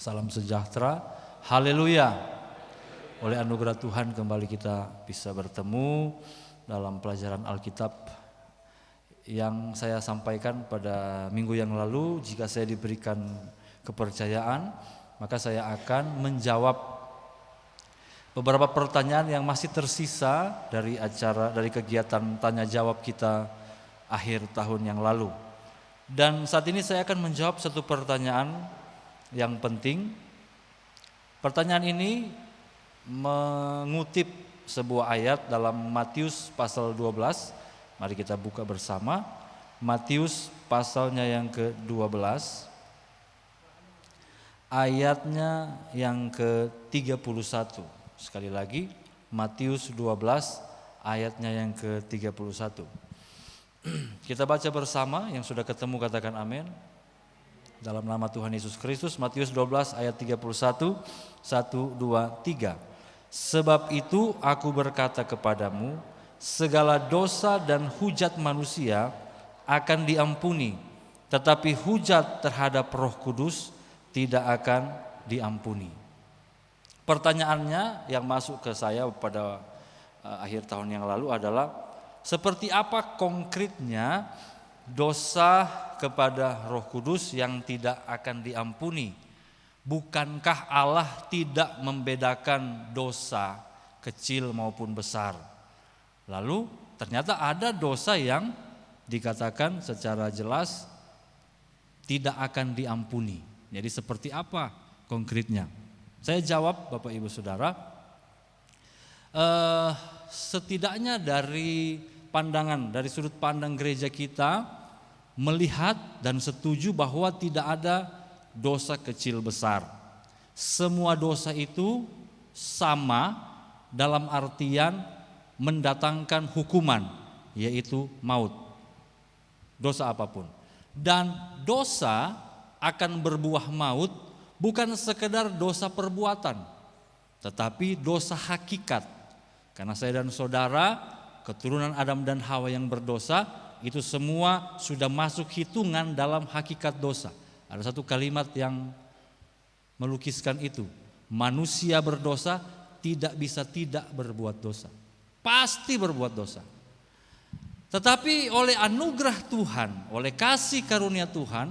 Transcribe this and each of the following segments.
Salam sejahtera, haleluya. Oleh anugerah Tuhan kembali kita bisa bertemu dalam pelajaran Alkitab yang saya sampaikan pada minggu yang lalu. Jika saya diberikan kepercayaan, maka saya akan menjawab beberapa pertanyaan yang masih tersisa dari kegiatan tanya jawab kita akhir tahun yang lalu. Dan saat ini saya akan menjawab satu pertanyaan yang penting. Pertanyaan ini mengutip sebuah ayat dalam Matius pasal 12. Mari kita buka bersama Matius pasalnya yang ke-12, ayatnya yang ke-31. Sekali lagi, Matius 12 ayatnya yang ke-31. Kita baca bersama, yang sudah ketemu katakan amin. Dalam nama Tuhan Yesus Kristus, Matius 12 ayat 31, 1, 2, 3. Sebab itu aku berkata kepadamu, segala dosa dan hujat manusia akan diampuni, tetapi hujat terhadap Roh Kudus tidak akan diampuni. Pertanyaannya yang masuk ke saya pada akhir tahun yang lalu adalah, seperti apa konkretnya dosa kepada Roh Kudus yang tidak akan diampuni? Bukankah Allah tidak membedakan dosa kecil maupun besar? Lalu ternyata ada dosa yang dikatakan secara jelas tidak akan diampuni. Jadi seperti apa konkretnya? Saya jawab Bapak Ibu Saudara, setidaknya dari sudut pandang gereja kita melihat dan setuju bahwa tidak ada dosa kecil besar. Semua dosa itu sama dalam artian mendatangkan hukuman, yaitu maut. Dosa apapun. Dan dosa akan berbuah maut bukan sekedar dosa perbuatan, tetapi dosa hakikat. Karena saya dan saudara, keturunan Adam dan Hawa yang berdosa, itu semua sudah masuk hitungan dalam hakikat dosa. Ada satu kalimat yang melukiskan itu. Manusia berdosa tidak bisa tidak berbuat dosa. Pasti berbuat dosa. Tetapi oleh anugerah Tuhan, oleh kasih karunia Tuhan,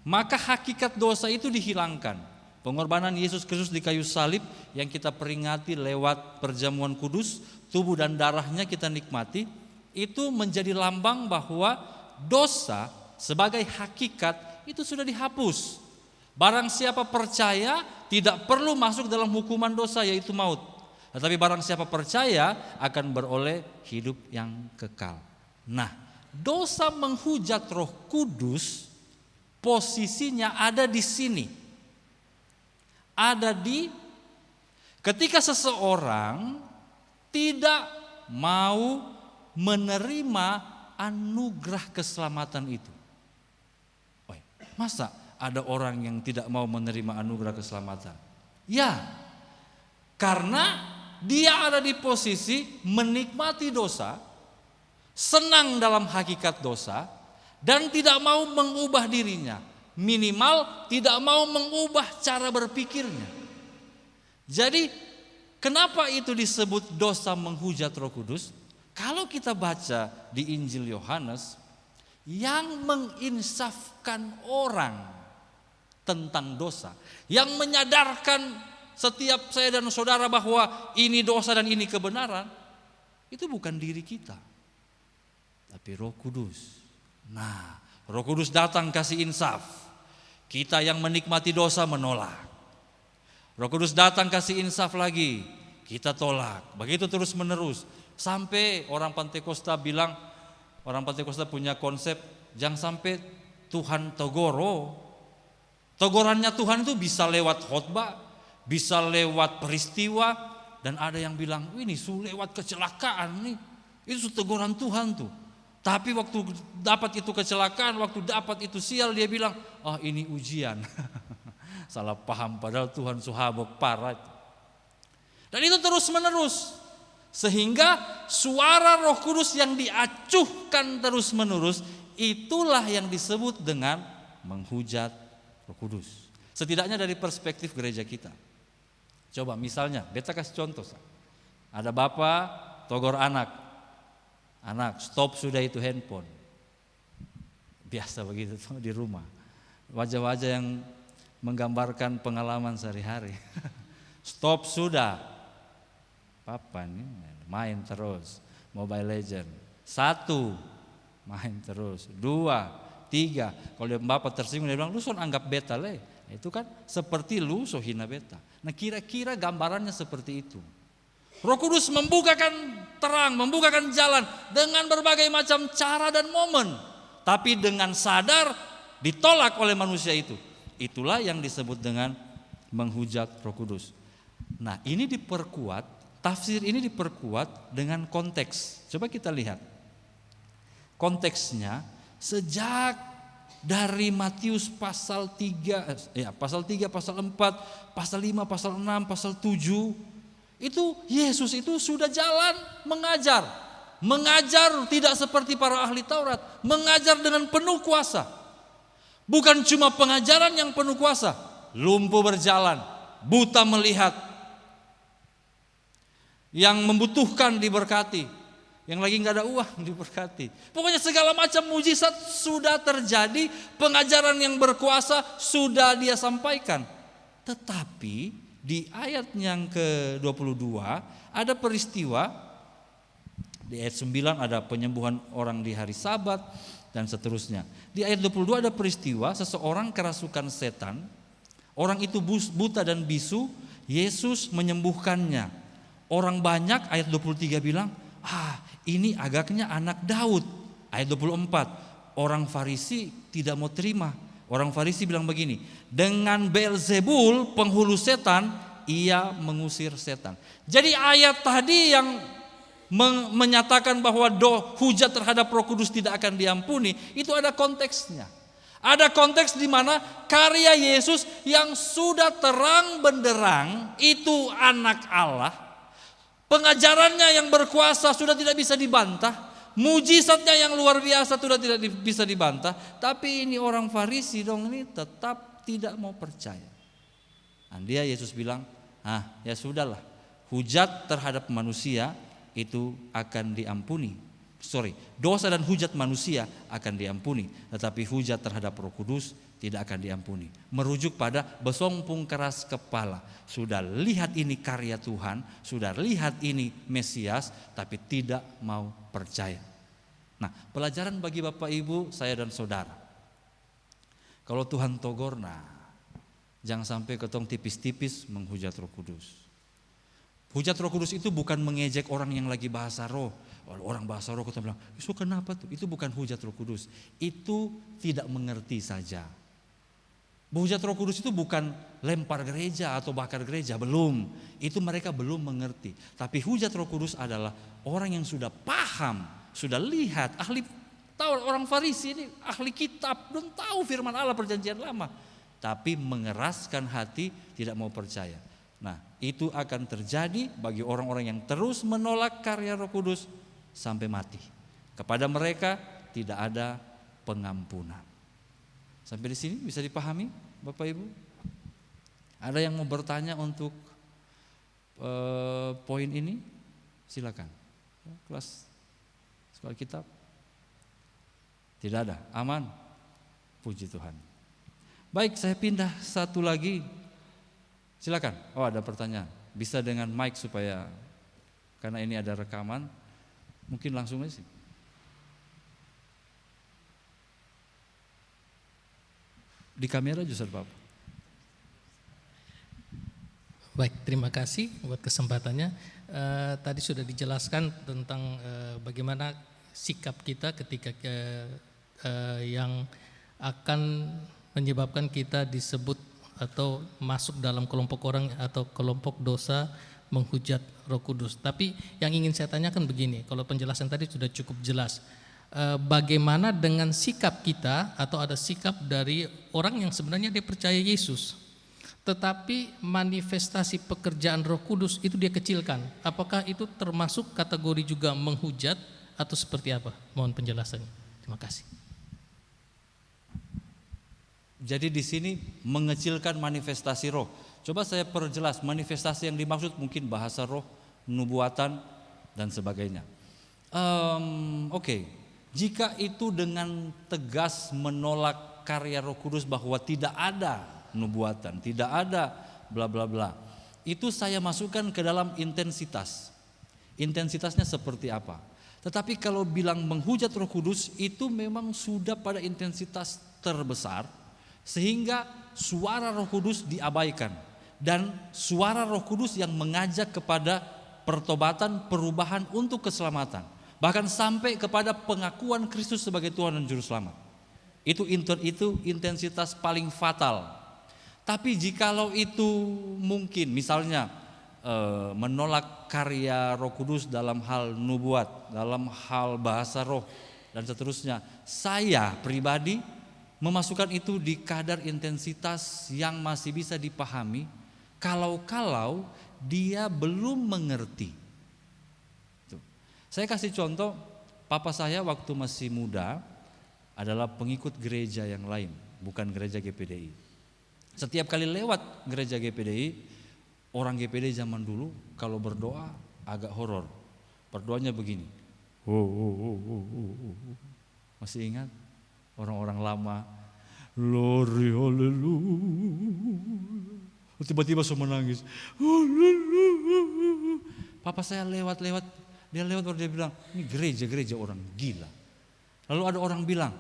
maka hakikat dosa itu dihilangkan. Pengorbanan Yesus Kristus di kayu salib yang kita peringati lewat perjamuan kudus, tubuh dan darahnya kita nikmati, itu menjadi lambang bahwa dosa sebagai hakikat itu sudah dihapus. Barang siapa percaya tidak perlu masuk dalam hukuman dosa, yaitu maut. Tetapi barang siapa percaya akan beroleh hidup yang kekal. Nah, dosa menghujat Roh Kudus posisinya ada di sini. Ada di ketika seseorang tidak mau menerima anugerah keselamatan itu. Masa ada orang yang tidak mau menerima anugerah keselamatan? Ya, karena dia ada di posisi menikmati dosa, senang dalam hakikat dosa, dan tidak mau mengubah dirinya. Minimal tidak mau mengubah cara berpikirnya. Jadi kenapa itu disebut dosa menghujat Roh Kudus? Kalau kita baca di Injil Yohanes, yang menginsafkan orang tentang dosa, yang menyadarkan setiap saya dan saudara bahwa ini dosa dan ini kebenaran, itu bukan diri kita, tapi Roh Kudus. Nah, Roh Kudus datang kasih insaf. Kita yang menikmati dosa menolak. Roh Kudus datang kasih insaf lagi, kita tolak. Begitu terus menerus. Sampai orang Pentakosta bilang, orang Pentakosta punya konsep, jangan sampai Tuhan tegoro. Tegurannya Tuhan itu bisa lewat khotbah, bisa lewat peristiwa, dan ada yang bilang, ini lewat kecelakaan nih. Itu teguran Tuhan tuh. Tapi waktu dapat itu kecelakaan, waktu dapat itu sial, dia bilang, oh ini ujian. Salah paham, padahal Tuhan suhabok parah. Dan itu terus menerus. Sehingga suara Roh Kudus yang diacuhkan terus menerus, itulah yang disebut dengan menghujat Roh Kudus. Setidaknya dari perspektif gereja kita. Coba misalnya, beta kasih contoh. Ada bapak togor anak, stop sudah itu handphone. Biasa begitu tuh di rumah. Wajah-wajah yang menggambarkan pengalaman sehari-hari. Stop sudah. Papa nih main terus Mobile Legend. 1, main terus. 2, 3. Kalau dia bapak tersinggung dia bilang, lu son anggap beta le. Itu kan seperti lu so hina beta. Nah kira-kira gambarannya seperti itu. Roh Kudus membukakan terang, membukakan jalan dengan berbagai macam cara dan momen. Tapi dengan sadar ditolak oleh manusia itu. Itulah yang disebut dengan menghujat Roh Kudus. Nah ini diperkuat, tafsir ini diperkuat dengan konteks. Coba kita lihat. Konteksnya sejak dari Matius pasal 3, pasal 4, pasal 5, pasal 6, pasal 7. Itu Yesus itu sudah jalan mengajar. Mengajar tidak seperti para ahli Taurat, mengajar dengan penuh kuasa. Bukan cuma pengajaran yang penuh kuasa, lumpuh berjalan, buta melihat, yang membutuhkan diberkati, yang lagi nggak ada uang diberkati. Pokoknya segala macam mujizat sudah terjadi, pengajaran yang berkuasa sudah dia sampaikan. Tetapi di ayat yang ke-22 ada peristiwa. Di ayat 9 ada penyembuhan orang di hari Sabat dan seterusnya. Di ayat 22 ada peristiwa seseorang kerasukan setan. Orang itu buta dan bisu, Yesus menyembuhkannya. Orang banyak, ayat 23 bilang, ini agaknya anak Daud. Ayat 24, orang Farisi tidak mau terima. Orang Farisi bilang begini, dengan Beelzebul penghulu setan, ia mengusir setan. Jadi ayat tadi yang menyatakan bahwa hujat terhadap Roh Kudus tidak akan diampuni, itu ada konteksnya. Ada konteks di mana karya Yesus yang sudah terang benderang itu anak Allah, pengajarannya yang berkuasa sudah tidak bisa dibantah, mujizatnya yang luar biasa sudah tidak bisa dibantah, tapi ini orang Farisi ini tetap tidak mau percaya. Dan dia Yesus bilang, ya sudahlah, hujat terhadap manusia itu akan diampuni. Dosa dan hujat manusia akan diampuni, tetapi hujat terhadap Roh Kudus tidak akan diampuni. Merujuk pada besompong keras kepala. Sudah lihat ini karya Tuhan, sudah lihat ini Mesias, tapi tidak mau percaya. Nah, pelajaran bagi Bapak Ibu, saya dan saudara. Kalau Tuhan togor, jangan sampai ketong tipis-tipis menghujat Roh Kudus. Hujat Roh Kudus itu bukan mengejek orang yang lagi bahasa roh. Orang bahasa roh kita bilang, itu kenapa tuh? Itu bukan hujat Roh Kudus. Itu tidak mengerti saja. Hujat Roh Kudus itu bukan lempar gereja atau bakar gereja, belum. Itu mereka belum mengerti. Tapi hujat Roh Kudus adalah orang yang sudah paham, sudah lihat, ahli tahu. Orang Farisi ini ahli kitab, belum tahu firman Allah perjanjian lama, tapi mengeraskan hati, tidak mau percaya. Nah, itu akan terjadi bagi orang-orang yang terus menolak karya Roh Kudus sampai mati. Kepada mereka tidak ada pengampunan. Sampai di sini bisa dipahami, Bapak Ibu? Ada yang mau bertanya untuk poin ini? Silakan. Kelas sekolah kitab. Tidak ada, aman. Puji Tuhan. Baik, saya pindah satu lagi. Silakan. Oh, ada pertanyaan. Bisa dengan mic supaya, karena ini ada rekaman, mungkin langsung aja sih. Di kamera justru Bapak. Baik, terima kasih buat kesempatannya. Tadi sudah dijelaskan tentang bagaimana sikap kita ketika yang akan menyebabkan kita disebut atau masuk dalam kelompok orang atau kelompok dosa menghujat Roh Kudus. Tapi yang ingin saya tanyakan begini, kalau penjelasan tadi sudah cukup jelas, bagaimana dengan sikap kita atau ada sikap dari orang yang sebenarnya dia percaya Yesus, tetapi manifestasi pekerjaan Roh Kudus itu dia kecilkan. Apakah itu termasuk kategori juga menghujat atau seperti apa? Mohon penjelasannya. Terima kasih. Jadi di sini mengecilkan manifestasi roh. Coba saya perjelas, manifestasi yang dimaksud mungkin bahasa roh, nubuatan dan sebagainya. Oke. Jika itu dengan tegas menolak karya Roh Kudus bahwa tidak ada nubuatan, tidak ada bla bla bla. Itu saya masukkan ke dalam intensitas. Intensitasnya seperti apa? Tetapi kalau bilang menghujat Roh Kudus itu memang sudah pada intensitas terbesar, sehingga suara Roh Kudus diabaikan, dan suara Roh Kudus yang mengajak kepada pertobatan, perubahan untuk keselamatan, bahkan sampai kepada pengakuan Kristus sebagai Tuhan dan Juru Selamat. Itu intensitas paling fatal. Tapi jikalau itu mungkin misalnya menolak karya Roh Kudus dalam hal nubuat, dalam hal bahasa roh dan seterusnya, saya pribadi memasukkan itu di kadar intensitas yang masih bisa dipahami kalau dia belum mengerti. Saya kasih contoh, papa saya waktu masih muda adalah pengikut gereja yang lain, bukan gereja GPDI. Setiap kali lewat gereja GPDI, orang GPDI zaman dulu kalau berdoa agak horor. Berdoanya begini. Masih ingat? Orang-orang lama, glory hallelujah. Tiba-tiba semua menangis. Papa saya lewat-lewat, dia baru dia bilang, ini gereja orang gila. Lalu ada orang bilang,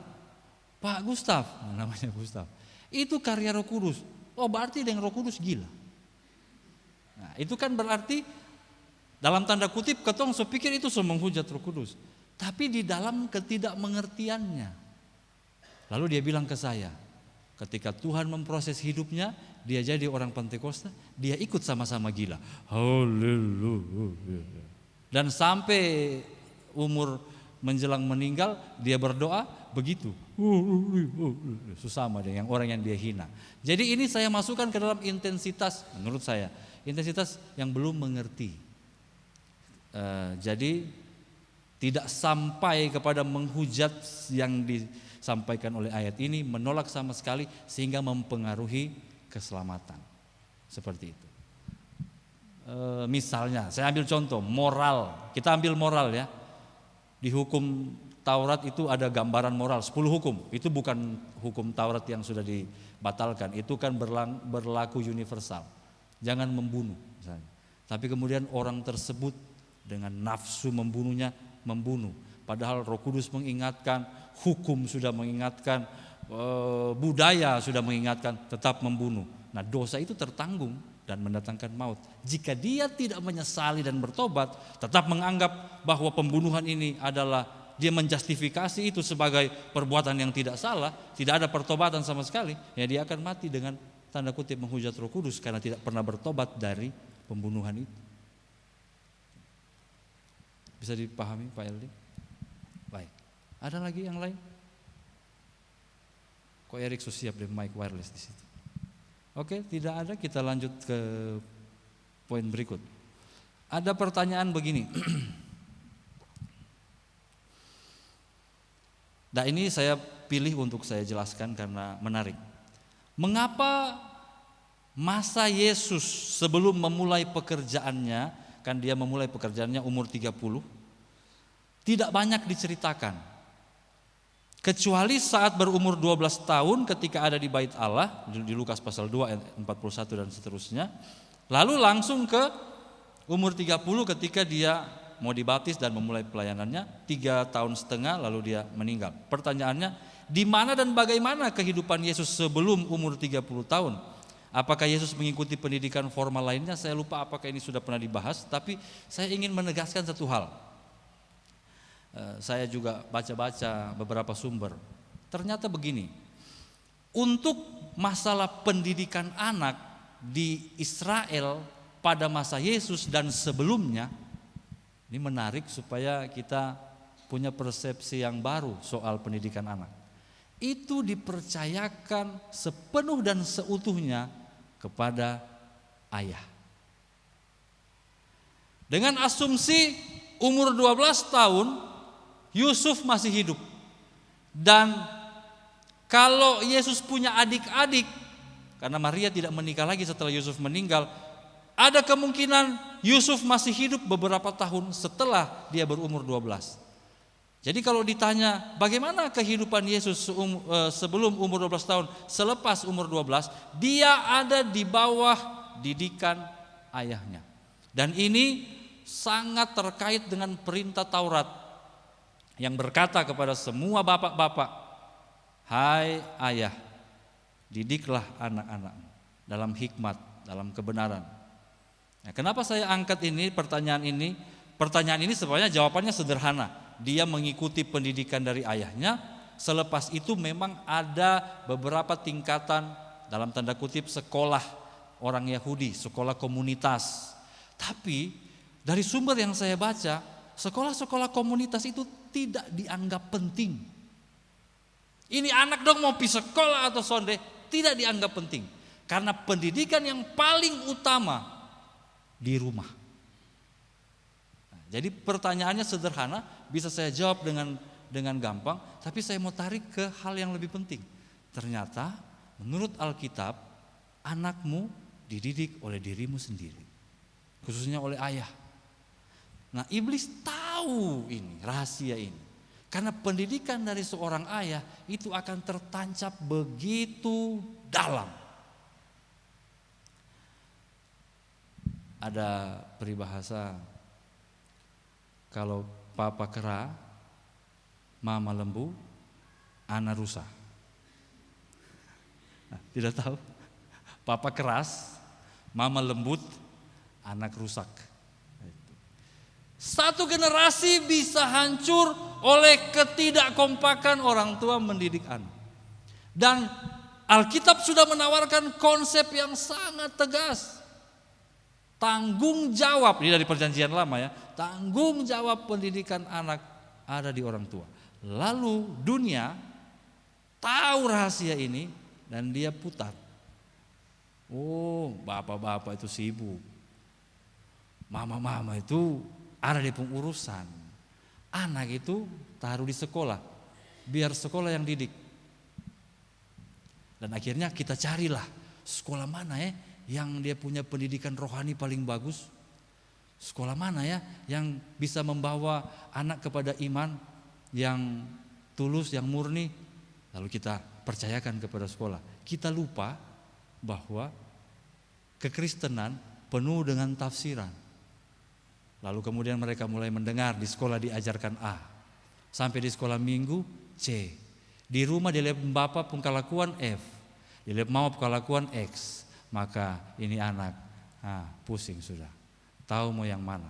Pak Gustaf, namanya Gustaf, itu karya Roh Kudus. Oh berarti dengan Roh Kudus gila. Nah itu kan berarti dalam tanda kutip ketong pikir itu menghujat Roh Kudus. Tapi di dalam ketidakmengertiannya. Lalu dia bilang ke saya, ketika Tuhan memproses hidupnya, dia jadi orang Pentakosta, dia ikut sama-sama gila. Haleluya. Dan sampai umur menjelang meninggal, dia berdoa begitu. Susama dengan orang yang dia hina. Jadi ini saya masukkan ke dalam intensitas, menurut saya, intensitas yang belum mengerti. Jadi tidak sampai kepada menghujat yang disampaikan oleh ayat ini, menolak sama sekali sehingga mempengaruhi keselamatan. Seperti itu. Misalnya, saya ambil contoh moral. Kita ambil moral ya. Di hukum Taurat itu ada gambaran moral 10 hukum. Itu bukan hukum Taurat yang sudah dibatalkan. Itu kan berlaku universal. Jangan membunuh misalnya. Tapi kemudian orang tersebut dengan nafsu membunuhnya membunuh. Padahal Roh Kudus mengingatkan, hukum sudah mengingatkan, budaya sudah mengingatkan, tetap membunuh. Nah dosa itu tertanggung dan mendatangkan maut. Jika dia tidak menyesali dan bertobat, tetap menganggap bahwa pembunuhan ini adalah, dia menjustifikasi itu sebagai perbuatan yang tidak salah, tidak ada pertobatan sama sekali, ya dia akan mati dengan tanda kutip menghujat Roh Kudus karena tidak pernah bertobat dari pembunuhan itu. Bisa dipahami Pak Eldi? Baik. Ada lagi yang lain? Kok Erik so siap deh mic wireless di situ? Oke, tidak ada, kita lanjut ke poin berikut. Ada pertanyaan begini. Nah ini saya pilih untuk saya jelaskan karena menarik. Mengapa masa Yesus sebelum memulai pekerjaannya, kan dia memulai pekerjaannya umur 30, tidak banyak diceritakan. Kecuali saat berumur 12 tahun ketika ada di bait Allah, di Lukas pasal 2 ayat 41 dan seterusnya. Lalu langsung ke umur 30 ketika dia mau dibaptis dan memulai pelayanannya, 3,5 tahun lalu dia meninggal. Pertanyaannya, di mana dan bagaimana kehidupan Yesus sebelum umur 30 tahun? Apakah Yesus mengikuti pendidikan formal lainnya? Saya lupa apakah ini sudah pernah dibahas, tapi saya ingin menegaskan satu hal. Saya juga baca-baca beberapa sumber. Ternyata begini, untuk masalah pendidikan anak di Israel pada masa Yesus dan sebelumnya, ini menarik supaya kita punya persepsi yang baru soal pendidikan anak. Itu dipercayakan sepenuh dan seutuhnya kepada ayah. Dengan asumsi umur 12 tahun Yusuf masih hidup. Dan Kalau Yesus punya adik-adik, karena Maria tidak menikah lagi setelah Yusuf meninggal, ada kemungkinan Yusuf masih hidup beberapa tahun setelah dia berumur 12. Jadi kalau ditanya bagaimana kehidupan Yesus sebelum umur 12 tahun, selepas umur 12, dia ada di bawah didikan ayahnya. Dan ini sangat terkait dengan perintah Taurat yang berkata kepada semua bapak-bapak, hai ayah, didiklah anak-anakmu dalam hikmat, dalam kebenaran. Nah, kenapa saya angkat ini pertanyaan ini? Pertanyaan ini sebenarnya jawabannya sederhana. Dia mengikuti pendidikan dari ayahnya. Selepas itu memang ada beberapa tingkatan dalam tanda kutip sekolah orang Yahudi, sekolah komunitas. Tapi dari sumber yang saya baca, sekolah-sekolah komunitas itu tidak dianggap penting. Ini anak dong mau pergi sekolah atau sonde, tidak dianggap penting. Karena pendidikan yang paling utama di rumah. Nah, jadi pertanyaannya sederhana, bisa saya jawab dengan gampang, tapi saya mau tarik ke hal yang lebih penting. Ternyata menurut Alkitab, anakmu dididik oleh dirimu sendiri, khususnya oleh ayah. Nah, iblis tahu ini, rahasia ini. Karena pendidikan dari seorang ayah itu akan tertancap begitu dalam. Ada peribahasa, kalau papa kera, mama lembu, anak rusa. Nah, tidak tahu? Papa keras, mama lembut, anak rusak. Satu generasi bisa hancur oleh ketidakkompakan orang tua mendidik anak. Dan Alkitab sudah menawarkan konsep yang sangat tegas. Tanggung jawab, ini dari perjanjian lama ya. Tanggung jawab pendidikan anak ada di orang tua. Lalu dunia tahu rahasia ini dan dia putar. Oh, bapak-bapak itu sibuk. Mama-mama itu ada di pengurusan. Anak itu taruh di sekolah, biar sekolah yang didik. Dan akhirnya kita carilah sekolah mana ya yang dia punya pendidikan rohani paling bagus. Sekolah mana ya yang bisa membawa anak kepada iman yang tulus, yang murni. Lalu kita percayakan kepada sekolah. Kita lupa bahwa kekristenan penuh dengan tafsiran. Lalu kemudian mereka mulai mendengar di sekolah diajarkan A, sampai di sekolah minggu C, di rumah dilihat bapak pengkalakuan F, dilihat mama pengkalakuan X, maka ini anak pusing sudah, tahu mau yang mana.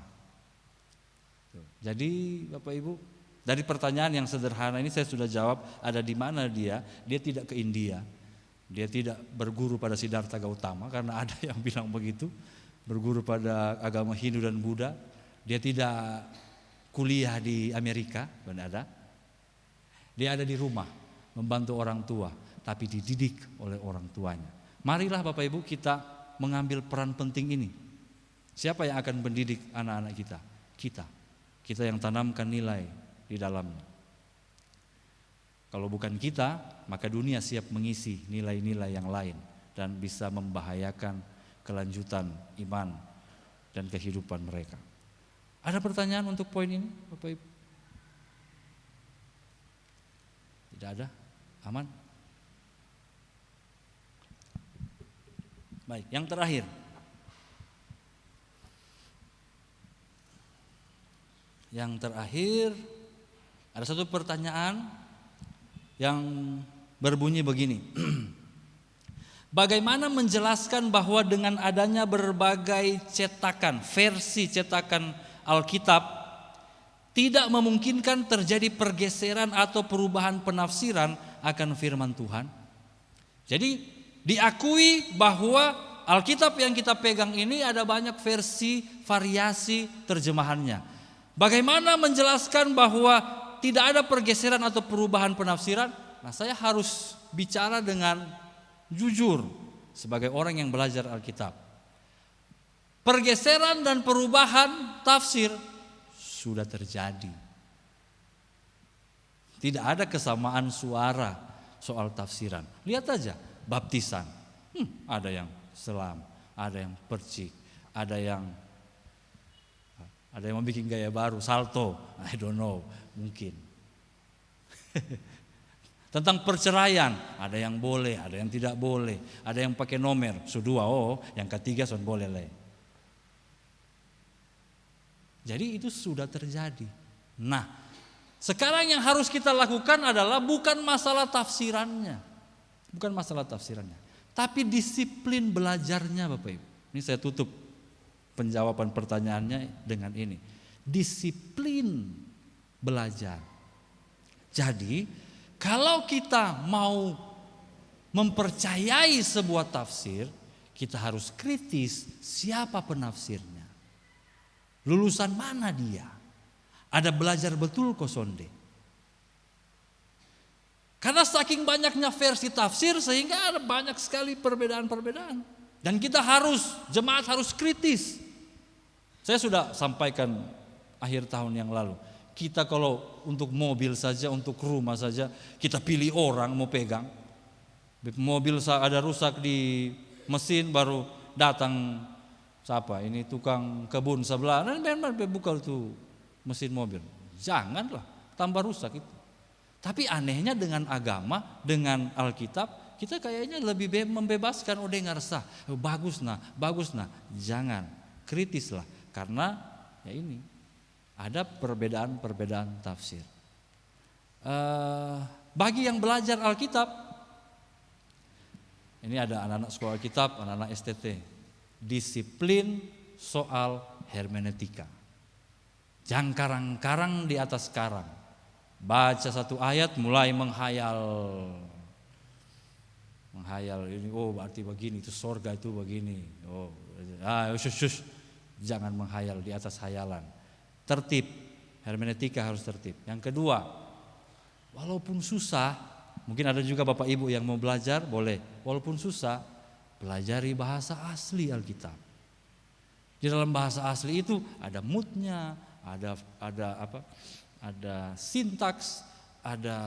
Jadi Bapak Ibu, dari pertanyaan yang sederhana ini saya sudah jawab ada di mana dia tidak ke India, dia tidak berguru pada Siddhartha Gautama karena ada yang bilang begitu, berguru pada agama Hindu dan Buddha. Dia tidak kuliah di Amerika, benar. Dia ada di rumah, membantu orang tua, tapi dididik oleh orang tuanya. Marilah Bapak Ibu kita mengambil peran penting ini. Siapa yang akan mendidik anak-anak kita? Kita yang tanamkan nilai di dalamnya. Kalau bukan kita, maka dunia siap mengisi nilai-nilai yang lain dan bisa membahayakan kelanjutan iman dan kehidupan mereka. Ada pertanyaan untuk poin ini, Bapak Ibu? Tidak ada? Aman? Baik, yang terakhir. Yang terakhir, ada satu pertanyaan yang berbunyi begini. Bagaimana menjelaskan bahwa dengan adanya berbagai cetakan, versi cetakan Alkitab tidak memungkinkan terjadi pergeseran atau perubahan penafsiran akan firman Tuhan? Jadi diakui bahwa Alkitab yang kita pegang ini ada banyak versi, variasi terjemahannya. Bagaimana menjelaskan bahwa tidak ada pergeseran atau perubahan penafsiran? Nah, saya harus bicara dengan jujur sebagai orang yang belajar Alkitab. Pergeseran dan perubahan tafsir sudah terjadi. Tidak ada kesamaan suara, soal tafsiran. Lihat aja baptisan. Ada yang selam, ada yang percik, ada yang mau bikin gaya baru, salto, I don't know, mungkin. Tentang perceraian, ada yang boleh, ada yang tidak boleh, ada yang pakai nomer, sudua, yang ketiga son boleh le. Jadi itu sudah terjadi. Nah, sekarang yang harus kita lakukan adalah bukan masalah tafsirannya, tapi disiplin belajarnya, Bapak Ibu. Ini saya tutup penjawaban pertanyaannya dengan ini. Disiplin belajar. Jadi, kalau kita mau mempercayai sebuah tafsir, kita harus kritis siapa penafsirnya. Lulusan mana dia? Ada belajar betul kosonde. Karena saking banyaknya versi tafsir sehingga ada banyak sekali perbedaan-perbedaan. Dan kita jemaat harus kritis. Saya sudah sampaikan akhir tahun yang lalu. Kita kalau untuk mobil saja, untuk rumah saja, kita pilih orang mau pegang. Mobil ada rusak di mesin baru datang siapa? Ini tukang kebun sebelah. Nah, memang buka tuh mesin mobil. Janganlah tambah rusak itu. Tapi anehnya dengan agama, dengan Alkitab, kita kayaknya lebih membebaskan. Dengar sah, bagus nah. Jangan, kritislah. Karena ya ini ada perbedaan tafsir. Bagi yang belajar Alkitab, ini ada anak-anak sekolah Alkitab, anak-anak STT, disiplin soal hermeneutika. Jangan karang-karang di atas karang. Baca satu ayat mulai menghayal ini, berarti begini, itu sorga itu begini. Jangan menghayal di atas hayalan. Tertib, hermeneutika harus tertib. Yang kedua, walaupun susah, mungkin ada juga Bapak Ibu yang mau belajar, boleh. Walaupun susah, pelajari bahasa asli Alkitab. Di dalam bahasa asli itu ada moodnya, ada sintaks, ada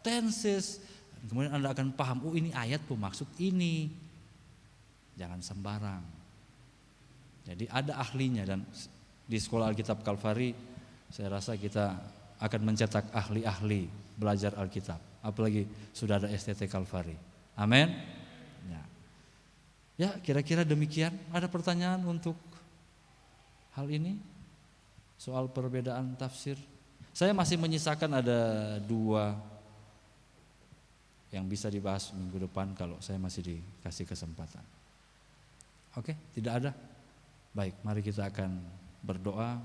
tenses. Kemudian Anda akan paham, ini ayat bermaksud ini. Jangan sembarang. Jadi ada ahlinya, dan di sekolah Alkitab Kalvari saya rasa kita akan mencetak ahli-ahli belajar Alkitab. Apalagi sudah ada STT Kalvari. Amin. Ya, kira-kira demikian. Ada pertanyaan untuk hal ini? Soal perbedaan tafsir. Saya masih menyisakan ada 2 yang bisa dibahas minggu depan kalau saya masih dikasih kesempatan. Oke, tidak ada? Baik, mari kita akan berdoa.